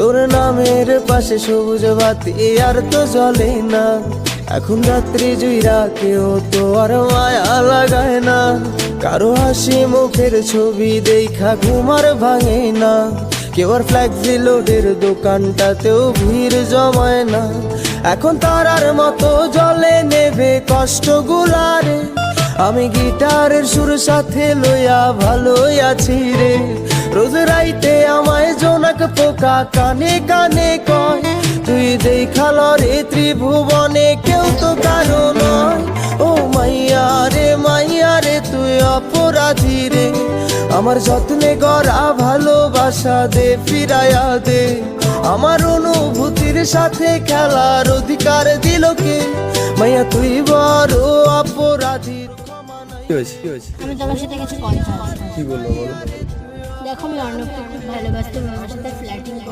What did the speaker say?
তোর নামের পাশে সবুজ বাতি আর তো জ্বলে না। এখন রাত্রি জুইরা কেউ তো আর মায়া লাগায় না। কারো হাসি মুখের ছবি দেখা ঘুমার ভাঙে না। কেউ আর ফ্ল্যাক্সি লোডের দোকানটাতেও ভিড় জমায় না। এখন তারার মতো জলে নেবে কষ্টগুলারে। আমি গিটারের সুর সাথে লইয়া ভালোই আছি রে। রোজ রাইতে আমায় জোনাক পোকা কানে কানে কয়, তুই দেখাল রে ত্রিভুবনে কেউ তো কারো নয়। ও মাইয়া রে তুই অপরাধী রে। আমার যত্নে গড়া ভালোবাসা দে ফিরাইয়া দে। আমার অনুভূতির সাথে খেলার অধিকার দিল কে? মাইয়া তুই বড় অপরাধী। আমি তোমার সাথে কিছু কথা আছে। কি বললো বলো? দেখো আমি অর্ণবকে খুব ভালোবাসতাম, আমার সাথে ফ্ল্যাটিং